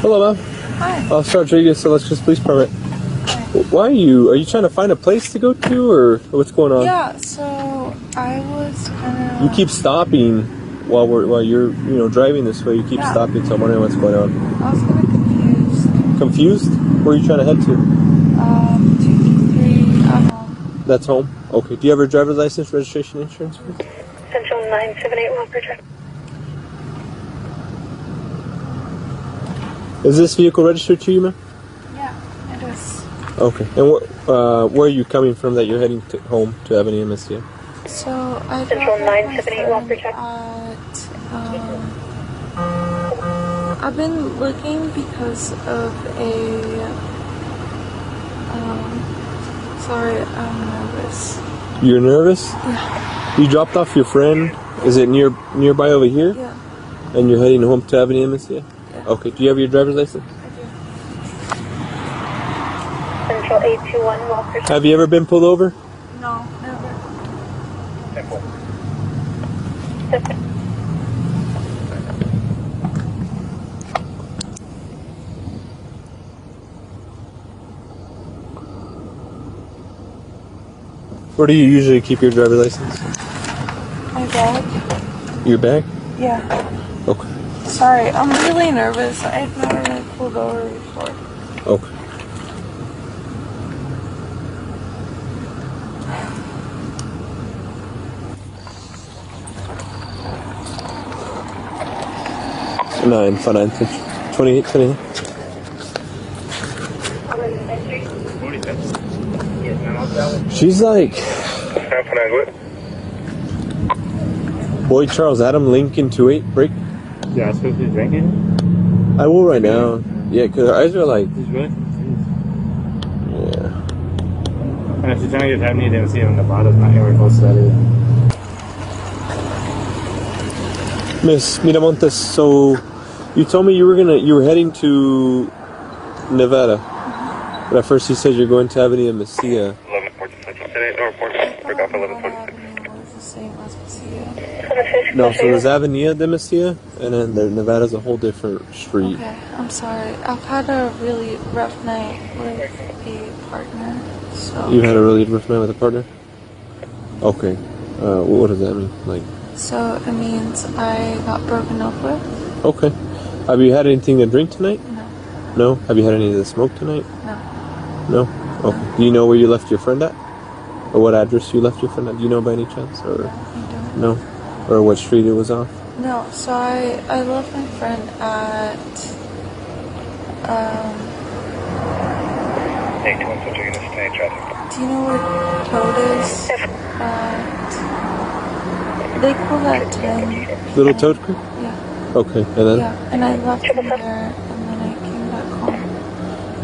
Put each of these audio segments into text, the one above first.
Hello, ma'am. Hi. Officer Rodriguez, Celestia's police permit. Hi. Why are you trying to find a place to go to, or what's going on? Yeah, so I was kind of... You keep stopping while you're driving this way. You keep stopping, so I'm wondering what's going on. I was kind of confused. Confused? Where are you trying to head to? 223 at home. That's home? Okay. Do you have your driver's license, registration, insurance, please? Central 978 Walker Drive. Is this vehicle registered to you, ma'am? Yeah, it is. Okay. And where are you coming from that you're heading home to Avenue MSCA? So I Central 978 Walker Drive. I've been looking because of a... sorry, I'm nervous. You're nervous? Yeah. You dropped off your friend. Is it nearby over here? Yeah. And you're heading home to Avenue MSCA? Yeah. Okay. Do you have your driver's license? I Central 821 Walker Drive. Have you ever been pulled over? do. No, never. Where do you usually keep your driver's license? My bag? Your bag? Yeah. Okay. Sorry, I'm really nervous. I've never been pulled over before. Okay. Nine, 28, 29. She's like Boyd Charles Adam Lincoln 28 break. Yeah, I'm supposed to be drinking? I will right now. Yeah, because her eyes are like. He's really? Yeah. And if she's trying to get happening, you didn't see him in the bottom, not anywhere close to that either. Miss Miramontes, so you told me you were heading to Nevada. But at first you said you're going to Avenue Mesilla. 1146 today, no report. Break off 1146. No, so there's Avenida de Mesilla, and then Nevada's a whole different street. Okay, I'm sorry. I've had a really rough night with a partner, so... You had a really rough night with a partner? Okay. What does that mean? Like? So it means I got broken up with. Okay. Have you had anything to drink tonight? No. No? Have you had any to smoke tonight? No. No? Okay. Do you know where you left your friend at? Or what address you left your friend at? Do you know by any chance? Or I don't. no? Or what street it was off? No, so I left my friend at, 821, so you're going to stay traffic. do you know where Toad is? They call that 10. Little Toad Creek? Yeah. Okay, and then? Yeah, and I left them there, and then I came back home.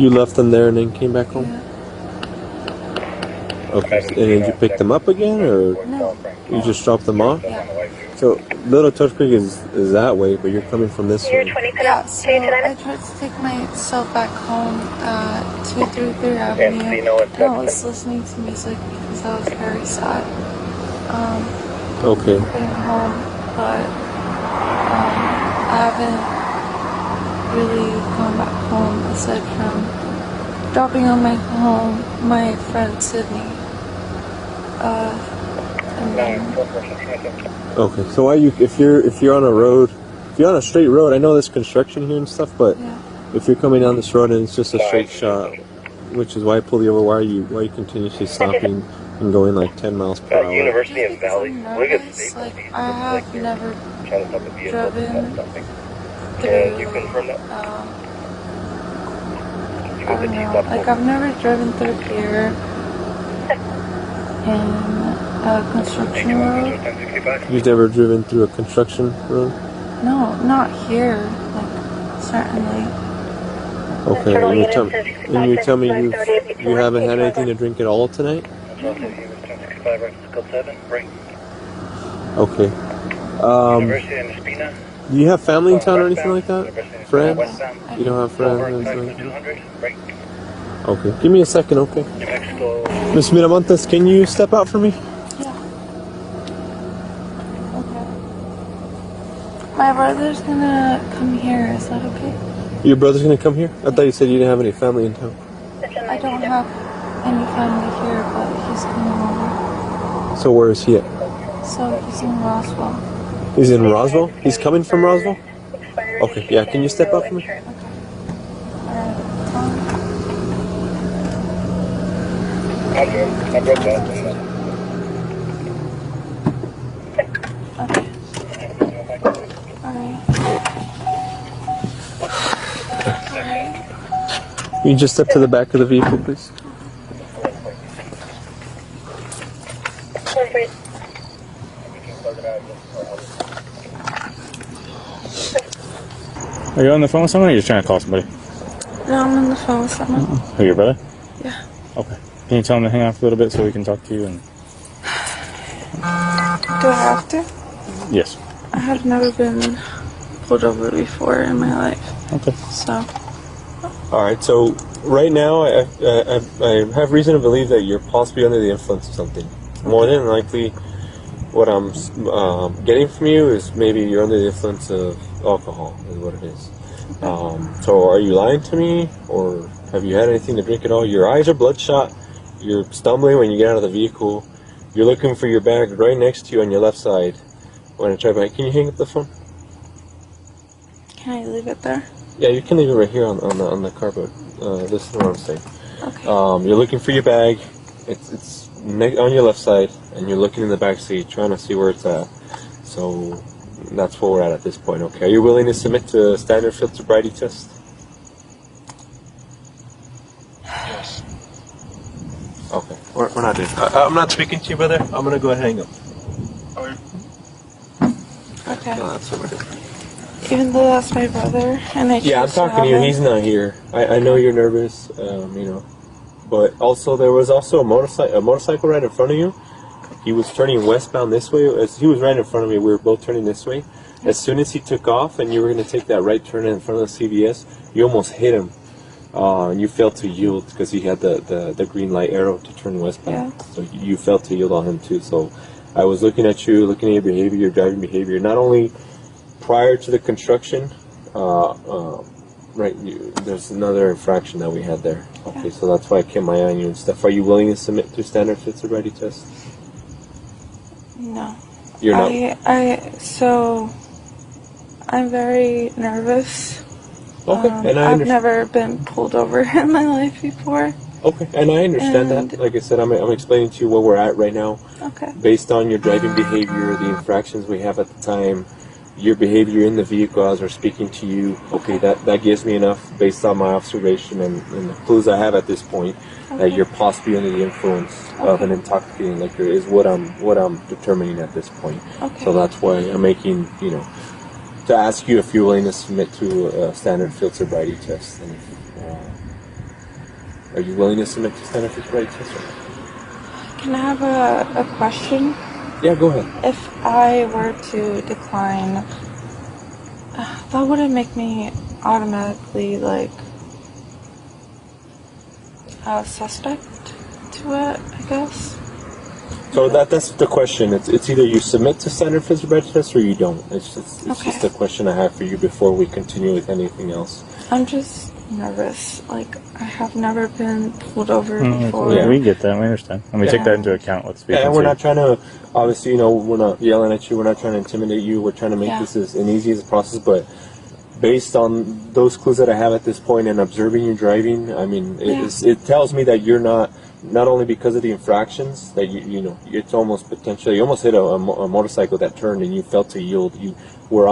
You left them there and then came back home? Yeah. Okay, and did you pick them up again, or No. you just dropped them off? Yeah. So, Little Toad Creek is that way, but you're coming from this You're way. 20 Yeah, so I tried to take myself back home at 233 Avenue, and I was listening to music because I was very sad. Okay. Getting home, but I haven't really gone back home aside from dropping on my friend Sydney. And then, Okay, so why if you're on a road, if you're on a straight road, I know there's construction here and stuff, but yeah. if you're coming down this road and it's just a straight shot, which is why I pulled you over, why are you continuously stopping and going like 10 miles per hour? University of Valley. Look at Nervous, like I have never trying to stop the vehicle. driven Something. through, you confirm that? I don't know, like I've never driven through here in a construction road. You've never driven through a construction road? No, not here, like certainly. Okay, and you tell me you haven't had anything to drink at all tonight? Okay. Do you have family in town or anything like that? Friends? You don't have friends or anything like that? Okay, give me a second, okay? Miss Miramontes, can you step out for me? Yeah. Okay. My brother's gonna come here, is that okay? Your brother's gonna come here? I thought you said you didn't have any family in town. I don't have any family here, but he's coming over. So where is he at? So he's in Roswell. He's in Roswell? He's coming from Roswell? Okay, yeah, can you step up for me? Alright. Okay. Alright. Can you just step to the back of the vehicle, please? Are you on the phone with someone or are you just trying to call somebody? No, I'm on the phone with someone. Who, your brother? Yeah. Okay. Can you tell him to hang out for a little bit so we can talk to you? And Do I have to? yes. I have never been pulled over before in my life. Okay. So. Alright, so right now I have reason to believe that you're possibly under the influence of something. More than likely, what I'm getting from you is maybe you're under the influence of alcohol, is what it is. So are you lying to me, or have you had anything to drink at all? Your eyes are bloodshot, you're stumbling when you get out of the vehicle, you're looking for your bag right next to you on your left side. When I try back, can you hang up the phone? Can I leave it there? Yeah, you can leave it right here on the car, but listen to what I'm saying. Okay. You're looking for your bag, it's on your left side, and you're looking in the back seat, trying to see where it's at. So that's where we're at this point, okay? Are you willing to submit to a standard field sobriety test? Yes. Okay, we're not doing I'm not speaking to you, brother. I'm going to go ahead and hang up. Okay. No, that's what we're doing. Even though that's my brother, and I Yeah, I'm choose talking to you. have him. He's not here. I know you're nervous, you know. But also, there was also a motorcycle right in front of you. He was turning westbound this way. As he was right in front of me, we were both turning this way. As soon as he took off and you were going to take that right turn in front of the CVS, you almost hit him. And you failed to yield because he had the green light arrow to turn westbound. Yeah. So you failed to yield on him too. So I was looking at you, looking at your behavior, your driving behavior, not only prior to the construction, right, there's another infraction that we had there. Okay, Yeah. so that's why I kept my eye on you and stuff. Are you willing to submit to standard fit sobriety test? No. You're not. So I'm very nervous. Okay, and I I've understand. never been pulled over in my life before. Okay, and I understand And- that. Like I said, I'm explaining to you where we're at right now. Okay. Based on your driving behavior, the infractions we have at the time, your behavior in the vehicle as we're speaking to you, okay, that gives me enough based on my observation and the clues I have at this point that you're possibly under the influence of an intoxicating liquor is what I'm determining at this point. Okay. So that's why I'm making, to ask you if you're willing to submit to a standard field sobriety test. And are you willing to submit to standard field sobriety test? Can I have a question? Yeah, go ahead. If I were to decline, that wouldn't make me automatically like a suspect to it, I guess. So that's the question. It's either you submit to standard field sobriety test or you don't. It's Okay. just a question I have for you before we continue with anything else. I'm just nervous. Like, I have never been pulled over before. Yeah, we get that. We understand. And we take that into account. Let's be And we're not considered. trying to, obviously, we're not yelling at you. We're not trying to intimidate you. We're trying to make this as easy as a process. But based on those clues that I have at this point and observing you driving, I mean, it tells me that you're not only because of the infractions that it's almost potentially, you almost hit a motorcycle that turned and you failed to yield. You were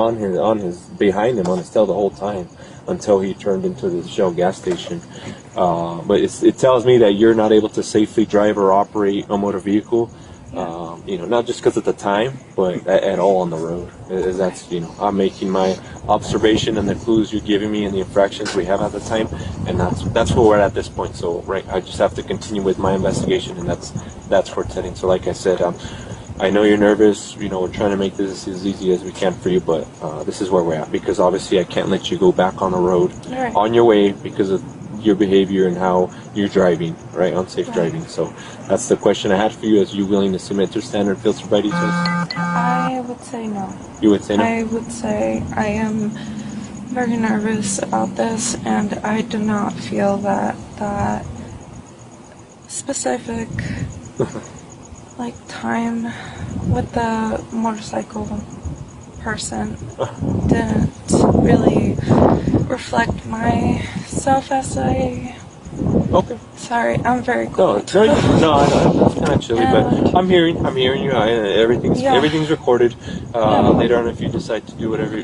behind him on his tail the whole time until he turned into the Shell gas station. But it tells me that you're not able to safely drive or operate a motor vehicle. Not just because of the time, but at all on the road. That's, I'm making my observation and the clues you're giving me and the infractions we have at the time, and that's where we're at this point. So, right, I just have to continue with my investigation, and that's where it's heading. So, like I said, I know you're nervous. We're trying to make this as easy as we can for you, but this is where we're at, because obviously I can't let you go back on the road on your way because of your behavior and how you're driving, right? Unsafe driving. So that's the question I had for you. Is you willing to submit to standard field sobriety test? I would say no. You would say no? I would say I am very nervous about this, and I do not feel that that specific like time with the motorcycle person didn't really reflect myself as I. Okay. Sorry, I'm very No, cold. no, I know it's kind of chilly, but I'm hearing you. Everything's recorded. Later on, if you decide to do whatever,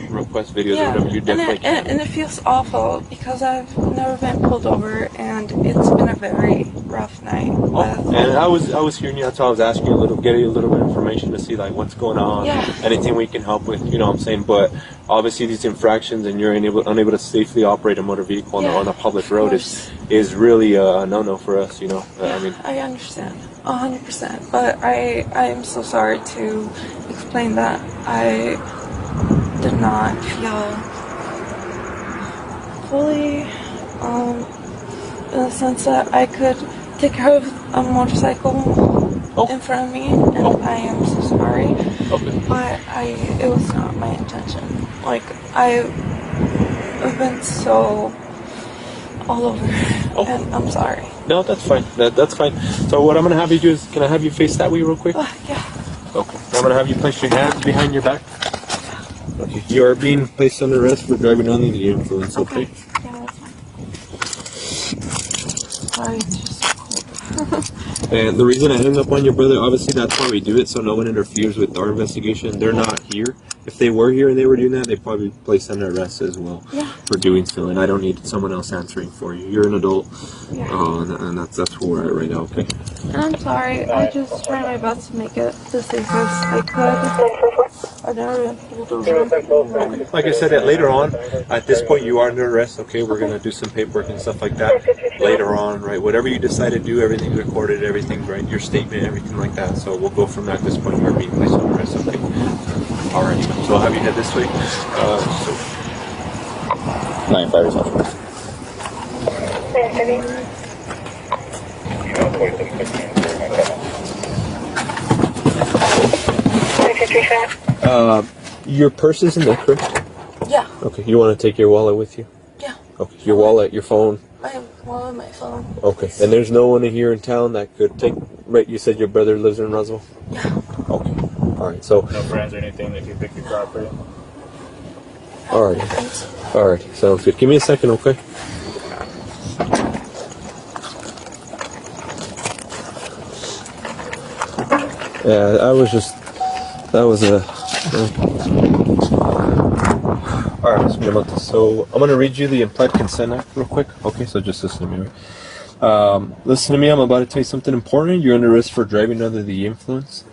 request videos or whatever, you definitely can. And it feels awful because I've never been pulled over, and it's been a very rough night. And I was hearing you. That's why I was asking you getting a little bit of information to see like what's going on, anything we can help with. You know what I'm saying? But obviously, these infractions and you're unable to safely operate a motor vehicle on a public road is really a no-no for us. I understand 100%, but I am so sorry to explain that I did not feel fully in the sense that I could take care of a motorcycle in front of me, and I am so sorry. But it was not my intention. Like I've been so all over, and I'm sorry. No, that's fine. That's fine. So what I'm gonna have you do is, can I have you face that way real quick? Yeah. Okay. I'm gonna have you place your hands behind your back. Okay. You are being placed under arrest for driving under the influence. Okay. Yeah, that's fine. Sorry, it's just so cold. And the reason I hung up on your brother, obviously that's why we do it, so no one interferes with our investigation. They're not here. If they were here and they were doing that, they'd probably be placed under arrest as well for doing so. And I don't need someone else answering for you. You're an adult, and that's where we're at right now. Okay. And I'm sorry. I just tried my best to make it the safest I could. I've never been pulled over. Like I said, later on, at this point, you are under arrest. Okay, we're gonna do some paperwork and stuff like that later on, right? Whatever you decide to do, everything's recorded, everything's right, your statement, everything like that. So we'll go from that. At this point, you're being placed under arrest. Okay. All right. So I'll have you head this way. 9-5 is off. 953. Your purse is in there, correct? Yeah. Okay. You want to take your wallet with you? Yeah. Okay. Your wallet, your phone. My wallet, my phone. Okay. And there's no one here in town that could take. Right. You said your brother lives in Roswell. Yeah. Okay. All right. So. No friends or anything that can pick your car up for you? All right. All right. Sounds good. Give me a second, okay? Yeah, that was a. All right, Mr. Miyamoto. So I'm gonna read you the Implied Consent Act real quick. Okay, so just listen to me. Right? Listen to me. I'm about to tell you something important. You're under arrest for driving under the influence.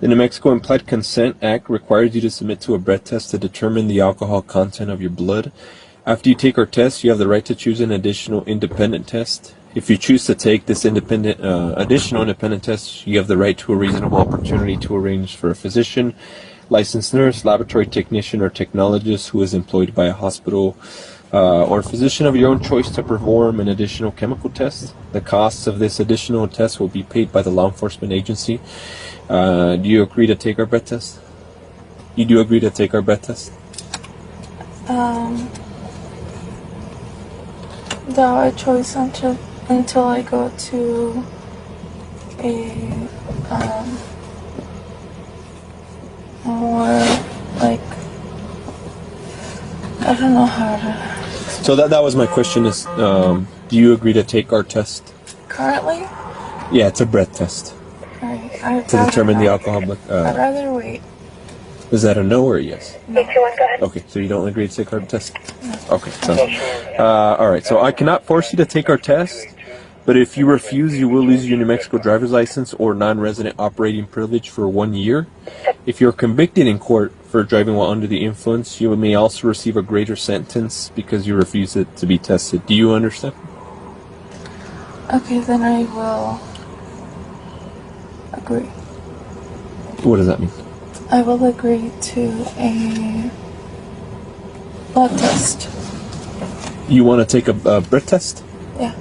The New Mexico Implied Consent Act requires you to submit to a breath test to determine the alcohol content of your blood. After you take our test, you have the right to choose an additional independent test. If you choose to take this additional independent test, you have the right to a reasonable opportunity to arrange for a physician, licensed nurse, laboratory technician, or technologist who is employed by a hospital or physician of your own choice to perform an additional chemical test. The costs of this additional test will be paid by the law enforcement agency. Do you agree to take our breath test? You do agree to take our breath test? The choice until I go to a more like I don't know how to. So that was my question is, do you agree to take our test? Currently? Yeah, it's a breath test. Alright, To determine the alcohol. I'd rather wait. Is that a no or a yes? 821, go ahead. Okay, so you don't agree to take our test? Okay, so, all right, so I cannot force you to take our test, but if you refuse, you will lose your New Mexico driver's license or non-resident operating privilege for 1 year. If you're convicted in court for driving while under the influence, you may also receive a greater sentence because you refuse it to be tested. Do you understand? Okay, then I will agree. What does that mean? I will agree to a blood test. You want to take a breath test? Yeah.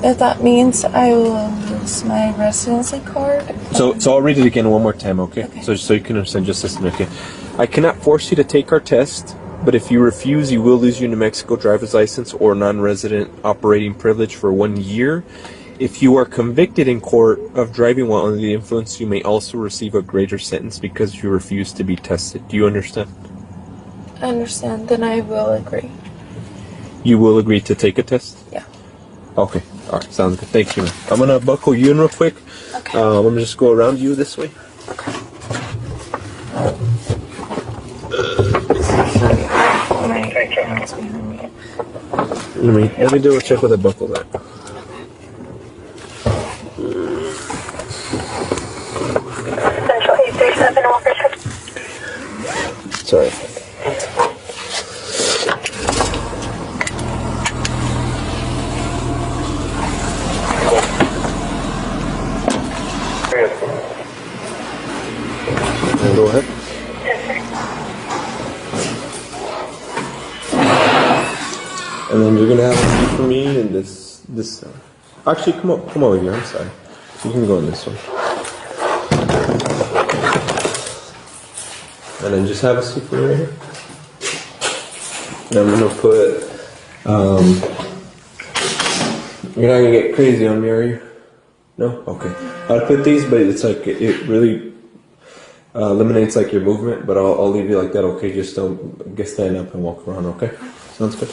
If that means I will lose my residency card. So I'll read it again one more time, okay? So you can understand, just listen, okay? I cannot force you to take our test, but if you refuse, you will lose your New Mexico driver's license or non-resident operating privilege for 1 year. If you are convicted in court of driving while under the influence, you may also receive a greater sentence because you refuse to be tested. Do you understand? I understand. Then I will agree. You will agree to take a test? Yeah. Okay. All right. Sounds good. Thank you. I'm going to buckle you in real quick. Okay. I'm going to just go around you this way. Okay. Let me do a check with a buckle there. Central 837 Walker Drive. Sorry. Go ahead. And then you're gonna have a seat for me in this. Actually, come over here. I'm sorry. You can go in this one. And then just have a seat for me right here. And I'm gonna put. You're not gonna get crazy on me, are you? No. Okay. I'll put these, but it's like it really eliminates like your movement. But I'll leave you like that. Okay. Just don't get stand up and walk around. Okay. Sounds good.